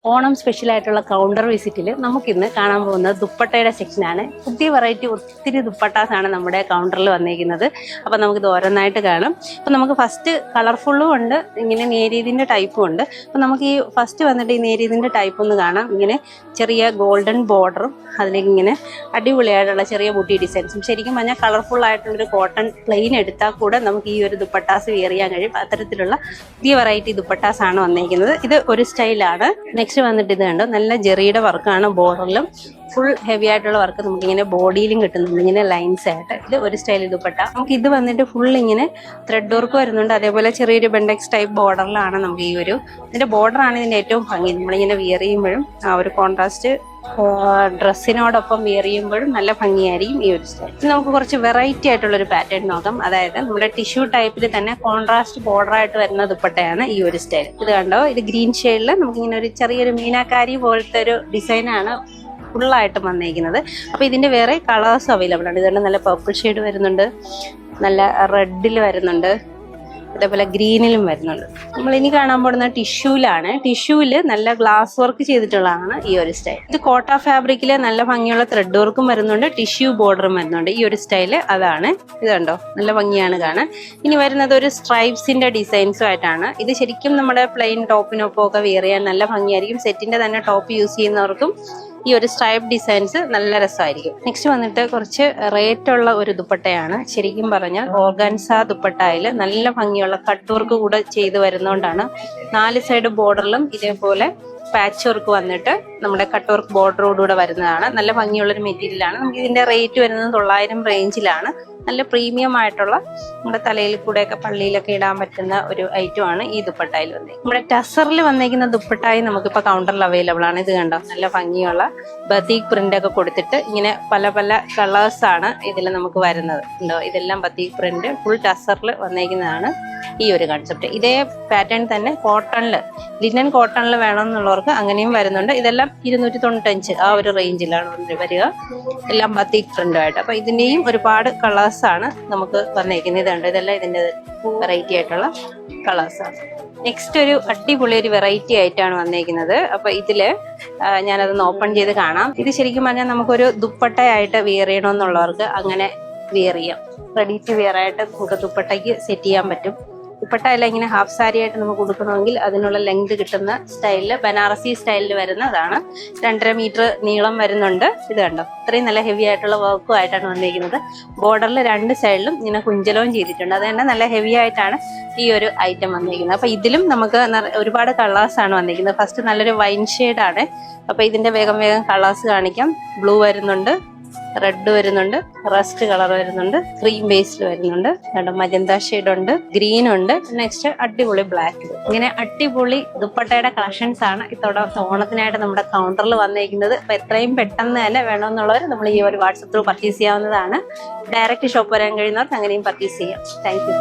Onam special ആയിട്ടുള്ള counter വിസിറ്റിൽ നമുക്കിന്ന് കാണാൻ പോകുന്നത് ദുപ്പട്ടയുടെ സെക്ഷനാണ്. പുതിയ വെറൈറ്റി ഒത്തിരി ദുപ്പട്ടാസ് ആണ് നമ്മുടെ കൗണ്ടറിൽ വന്നിരിക്കുന്നത്. അപ്പം നമുക്കിത് ഓരോന്നായിട്ട് കാണാം. അപ്പം നമുക്ക് ഫസ്റ്റ് കളർഫുള്ളും ഉണ്ട്, ഇങ്ങനെ നേരിയതിൻ്റെ ടൈപ്പും ഉണ്ട്. അപ്പം നമുക്ക് ഈ ഫസ്റ്റ് വന്നിട്ട് ഈ നേരിയതിൻ്റെ ടൈപ്പ് ഒന്ന് കാണാം. ഇങ്ങനെ ചെറിയ ഗോൾഡൻ ബോർഡറും അതിലേക്ക് ഇങ്ങനെ അടിപൊളിയായിട്ടുള്ള ചെറിയ ബുട്ടി ഡിസൈൻസും. ശരിക്കും പറഞ്ഞാൽ കളർഫുൾ ആയിട്ടുള്ളൊരു കോട്ടൺ പ്ലെയിൻ എടുത്താൽ കൂടെ നമുക്ക് ഈ ഒരു ദുപ്പട്ടാസ് വെയർ ചെയ്യാൻ കഴിയും. അത്തരത്തിലുള്ള പുതിയ വെറൈറ്റി ദുപ്പട്ടാസ് ആണ് വന്നിരിക്കുന്നത്. ഇത് ഒരു സ്റ്റൈലാണ്. നെക്സ്റ്റ് വന്നിട്ട് ഇത് കണ്ടോ, നല്ല ജെറിയുടെ വർക്കാണ്. ബോർഡറിലും ഫുൾ ഹെവി ആയിട്ടുള്ള വർക്ക് നമുക്ക് ഇങ്ങനെ ബോഡിയിലും കിട്ടുന്നുണ്ട്, ഇങ്ങനെ ലൈൻസ് ആയിട്ട്. ഇത് ഒരു സ്റ്റൈൽ ദുപ്പട്ട. നമുക്ക് ഇത് വന്നിട്ട് ഫുൾ ഇങ്ങനെ ത്രെഡ് വർക്ക് വരുന്നുണ്ട്. അതേപോലെ ചെറിയൊരു ബെൻഡെക്സ് ടൈപ്പ് ബോർഡറിലാണ് നമുക്ക് ഈ ഒരു ഇതിന്റെ ബോർഡറാണ് ഇതിന്റെ ഏറ്റവും ഭംഗി. നമ്മളിങ്ങനെ വിയർ ചെയ്യുമ്പോഴും ആ ഒരു കോൺട്രാസ്റ്റ് ഡ്രസ്സിനോടൊപ്പം വിയർ ചെയ്യുമ്പോഴും നല്ല ഭംഗിയായിരിക്കും ഈ ഒരു സ്റ്റൈൽ. നമുക്ക് കുറച്ച് വെറൈറ്റി ആയിട്ടുള്ള ഒരു പാറ്റേൺ നോക്കാം. അതായത് നമ്മുടെ ടിഷ്യൂ ടൈപ്പിൽ തന്നെ കോൺട്രാസ്റ്റ് ബോർഡർ ആയിട്ട് വരുന്ന ദുപ്പട്ടയാണ് ഈ ഒരു സ്റ്റൈൽ. ഇത് കണ്ടോ, ഇത് ഗ്രീൻ ഷെയ്ഡിൽ നമുക്കിങ്ങനെ ഒരു ചെറിയൊരു മീനാക്കാരി പോലത്തെ ഒരു ഡിസൈനാണ് ഫുള്ളായിട്ട് വന്നിരിക്കുന്നത്. അപ്പൊ ഇതിന്റെ വേറെ കളേഴ്സ് അവൈലബിൾ ആണ്. ഇതുകൊണ്ട് നല്ല പർപ്പിൾ ഷെയ്ഡ് വരുന്നുണ്ട്, നല്ല റെഡിൽ വരുന്നുണ്ട്, അതേപോലെ ഗ്രീനിലും വരുന്നുണ്ട്. നമ്മൾ ഇനി കാണാൻ പോകുന്ന ടിഷ്യൂലാണ്. ടിഷ്യൂല് നല്ല ഗ്ലാസ് വർക്ക് ചെയ്തിട്ടുള്ളതാണ് ഈ ഒരു സ്റ്റൈൽ. ഇത് കോട്ട ഫാബ്രിക്കില് നല്ല ഭംഗിയുള്ള ത്രെഡ് വർക്കും വരുന്നുണ്ട്, ടിഷ്യൂ ബോർഡറും വരുന്നുണ്ട്. ഈ ഒരു സ്റ്റൈല് അതാണ്. ഇത് കണ്ടോ, നല്ല ഭംഗിയാണ് കാണാൻ. ഇനി വരുന്നത് ഒരു സ്ട്രൈപ്സിന്റെ ഡിസൈൻസും ആയിട്ടാണ്. ഇത് ശരിക്കും നമ്മുടെ പ്ലെയിൻ ടോപ്പിനൊപ്പം ഒക്കെ വെയർ ചെയ്യാൻ നല്ല ഭംഗിയായിരിക്കും. സെറ്റിന്റെ തന്നെ ടോപ്പ് യൂസ് ചെയ്യുന്നവർക്കും ഈ ഒരു സ്ട്രൈപ്പ് ഡിസൈൻസ് നല്ല രസമായിരിക്കും. നെക്സ്റ്റ് വന്നിട്ട് കുറച്ച് റേറ്റ് ഉള്ള ഒരു ദുപ്പട്ടയാണ്. ശരിക്കും പറഞ്ഞാൽ ഓർഗാൻസ ദുപ്പട്ടയിൽ നല്ല ഭംഗിയുള്ള കട്ട് വർക്ക് കൂടെ ചെയ്ത് വരുന്നോണ്ടാണ് 4 സൈഡ് ബോർഡറിലും ഇതേപോലെ പാച്ച് വർക്ക് വന്നിട്ട് നമ്മുടെ കട്ട് വർക്ക് ബോർഡറോടുകൂടെ വരുന്നതാണ്. നല്ല ഭംഗിയുള്ളൊരു മെറ്റീരിയലാണ്. നമുക്ക് ഇതിന്റെ റേറ്റ് വരുന്നത് 900 റേഞ്ചിലാണ്. നല്ല പ്രീമിയം ആയിട്ടുള്ള നമ്മുടെ തലയിൽ കൂടെയൊക്കെ പള്ളിയിലൊക്കെ ഇടാൻ പറ്റുന്ന ഒരു ഐറ്റം ആണ് ഈ ദുപ്പട്ടയിൽ വന്നത്. നമ്മുടെ ടസറിൽ വന്നിരിക്കുന്ന ദുപ്പട്ടായി നമുക്കിപ്പോൾ കൗണ്ടറിൽ അവൈലബിൾ ആണ്. ഇത് കണ്ടോ, നല്ല ഭംഗിയുള്ള ബത്തീക് പ്രിന്റ് ഒക്കെ കൊടുത്തിട്ട് ഇങ്ങനെ പല പല കളേഴ്സ് ആണ് ഇതിൽ നമുക്ക് വരുന്നത്. ഉണ്ടോ, ഇതെല്ലാം ബത്തീക് പ്രിന്റ് ഫുൾ ടസറിൽ വന്നിരിക്കുന്നതാണ് ഈ ഒരു കൺസെപ്റ്റ്. ഇതേ പാറ്റേൺ തന്നെ കോട്ടണിൽ, ലിനൻ കോട്ടണിൽ വേണമെന്നുള്ളവർക്ക് അങ്ങനെയും വരുന്നുണ്ട്. ഇതെല്ലാം 295 ആ ഒരു റേഞ്ചിലാണ് വരിക, എല്ലാം ബത്തീക് പ്രിന്റുമായിട്ട്. അപ്പൊ ഇതിന്റെയും ഒരുപാട് കളേഴ്സ് ആണ് നമുക്ക് വന്നേക്കുന്നത്. ഇതുണ്ട്, ഇതെല്ലാം ഇതിന്റെ വെറൈറ്റി ആയിട്ടുള്ള കളേഴ്സ് ആണ്. നെക്സ്റ്റ് ഒരു അടിപൊളി ഒരു വെറൈറ്റി ആയിട്ടാണ് വന്നേക്കുന്നത്. അപ്പൊ ഇതില് ഞാനതൊന്ന് ഓപ്പൺ ചെയ്ത് കാണാം. ഇത് ശരിക്കും പറഞ്ഞാൽ നമുക്കൊരു ദുപ്പട്ടയായിട്ട് വിയർ ചെയ്യണമെന്നുള്ളവർക്ക് അങ്ങനെ വിയർ ചെയ്യാം. റെഡി ടു വിയർ ആയിട്ട് നമുക്ക് ദുപ്പട്ടയ്ക്ക് സെറ്റ് ചെയ്യാൻ പറ്റും. ദുപ്പട്ട എല്ലാം ഇങ്ങനെ ഹാഫ് സാരി ആയിട്ട് നമുക്ക് കൊടുക്കണമെങ്കിൽ അതിനുള്ള ലെങ്ത് കിട്ടുന്ന സ്റ്റൈലില് ബനാറസി സ്റ്റൈലിൽ വരുന്നതാണ്. 2.5 മീറ്റർ നീളം വരുന്നുണ്ട്. ഇത് കണ്ടോ, ഇത്രയും നല്ല ഹെവി ആയിട്ടുള്ള വർക്കും ആയിട്ടാണ് വന്നിരിക്കുന്നത്. ബോർഡറിൽ 2 സൈഡിലും ഇങ്ങനെ കുഞ്ചലവും ചെയ്തിട്ടുണ്ട്. അത് തന്നെ നല്ല ഹെവി ആയിട്ടാണ് ഈ ഒരു ഐറ്റം വന്നിരിക്കുന്നത്. അപ്പൊ ഇതിലും നമുക്ക് ഒരുപാട് കളേഴ്സ് ആണ് വന്നിരിക്കുന്നത്. ഫസ്റ്റ് നല്ലൊരു വൈൻ ഷെയ്ഡാണ്. അപ്പൊ ഇതിന്റെ വേഗം കളേഴ്സ് കാണിക്കാം. ബ്ലൂ വരുന്നുണ്ട്, റെഡ് വരുന്നുണ്ട്, റസ്റ്റ് കളർ വരുന്നുണ്ട്, ക്രീം ബേസ്ഡ് വരുന്നുണ്ട്, മജന്ത ഷെയ്ഡ് ഉണ്ട്, ഗ്രീൻ ഉണ്ട്, നെക്സ്റ്റ് അടിപൊളി ബ്ലാക്ക്. ഇങ്ങനെ അടിപൊളി ദുപ്പട്ടയുടെ കളക്ഷൻസ് ആണ് ഇത്തവണ ഓണത്തിനായിട്ട് നമ്മുടെ കൗണ്ടറിൽ വന്നിരിക്കുന്നത്. അപ്പൊ എത്രയും പെട്ടെന്ന് തന്നെ വേണമെന്നുള്ളവർ നമ്മൾ ഈ ഒരു വാട്സപ്പ് ത്രൂ പർച്ചേസ് ചെയ്യാവുന്നതാണ്. ഡയറക്റ്റ് ഷോപ്പ് വരാൻ കഴിയുന്നവർക്ക് അങ്ങനെയും പർച്ചേസ് ചെയ്യാം. Thank you.